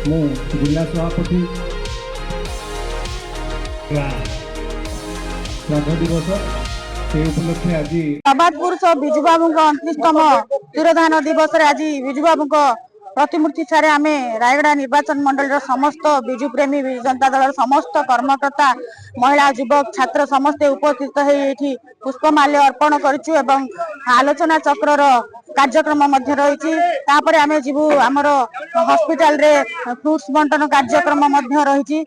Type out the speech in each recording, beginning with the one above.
ମୁଁ ଜିଲ୍ଲା ସଭାପତି ଶ୍ରାଦ୍ଧ ଦିବସ ସେ ଉପଲକ୍ଷେ ଆଜି ପ୍ରବାଦ ପୁରୁଷ ବିଜୁ ବାବୁଙ୍କ 29ତମ ତିରୋଧାନ ଦିବସରେ ଆଜି ବିଜୁ ବାବୁଙ୍କ ପ୍ରତିମୂର୍ତ୍ତି ଠାରେ ଆମେ ରାୟଗଡ଼ା ନିର୍ବାଚନ ମଣ୍ଡଳୀର ସମସ୍ତ ବିଜୁ ପ୍ରେମୀ ବିଜୁ ଜନତା ଦଳର ସମସ୍ତ କର୍ମକର୍ତ୍ତା ମହିଳା ଯୁବକ ଛାତ୍ର ସମସ୍ତେ ଉପସ୍ଥିତ ହେଇ ଏଠି ପୁଷ୍ପମାଲ୍ୟ ଅର୍ପଣ କରିଛୁ ଏବଂ ଆଲୋଚନା ଚକ୍ରର କାର୍ଯ୍ୟକ୍ରମ ମଧ୍ୟ ରହିଛି। ତାପରେ ଆମେ ଯିବୁ ଆମର ହସ୍ପିଟାଲରେ ଫ୍ରୁଟ୍ସ ବଣ୍ଟନ କାର୍ଯ୍ୟକ୍ରମ ମଧ୍ୟ ରହିଛି।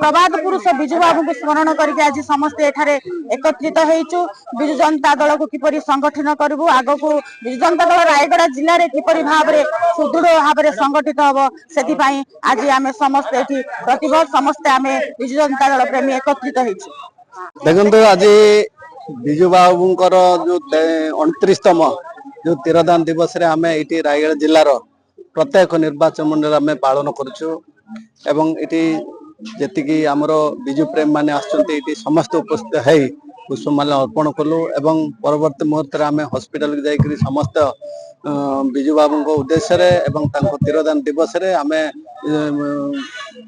ପ୍ରବାଦ ପୁରୁଷ ବିଜୁ ବାବୁଙ୍କୁ ସ୍ମରଣ କରିକି ଆଜି ସମସ୍ତେ ଏଠାରେ ଏକତ୍ରିତ ହେଇଛୁ। ବିଜୁ ଜନତା ଦଳକୁ କିପରି ସଂଗଠନ କରିବୁ, ଆଗକୁ ବିଜୁ ଜନତା ଦଳ ରାୟଗଡ଼ା ଜିଲ୍ଲାରେ କିପରି ଭାବରେ ସୁଦୃଢ ଭାବରେ ସଂଗଠିତ ହବ, ସେଥିପାଇଁ ଆଜି ଆମେ ସମସ୍ତେ ଏଠି ପ୍ରତିବର୍ଷ ସମସ୍ତେ ଆମେ ବିଜୁ ଜନତା ଦଳ ପ୍ରେମୀ ଏକତ୍ରିତ ହେଇଛୁ। ଦେଖନ୍ତୁ ଆଜି ବିଜୁ ବାବୁଙ୍କର ଯୋଉ 29ତମ ଯୋଉ ତିରୋଧାନ ଦିବସରେ ଆମେ ଏଇଠି ରାୟଗଡ଼ା ଜିଲ୍ଲାର ପ୍ରତ୍ୟେକ ନିର୍ବାଚନ ମଣ୍ଡଳୀ ଆମେ ପାଳନ କରୁଛୁ ଏବଂ ଏଠି ଯେତିକି ଆମର ବିଜୁ ପ୍ରେମୀ ମାନେ ଆସୁଛନ୍ତି ଏଠି ସମସ୍ତେ ଉପସ୍ଥିତ ହେଇ ପୁଷ୍ପମାଲ୍ୟ ଅର୍ପଣ କଲୁ ଏବଂ ପରବର୍ତ୍ତୀ ମୁହୂର୍ତ୍ତରେ ଆମେ ହସ୍ପିଟାଲକୁ ଯାଇକରି ସମସ୍ତ ବିଜୁ ବାବୁଙ୍କ ଉଦ୍ଦେଶ୍ୟରେ ଏବଂ ତାଙ୍କ ତିରୋଧାନ ଦିବସରେ ଆମେ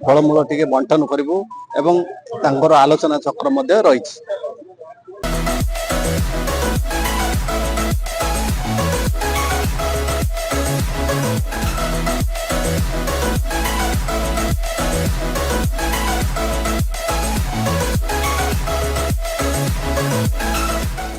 ଫଳମୂଳ ଟିକେ ବଣ୍ଟନ କରିବୁ ଏବଂ ତାଙ୍କର ଆଲୋଚନା ଚକ୍ର ମଧ୍ୟ ରହିଛି।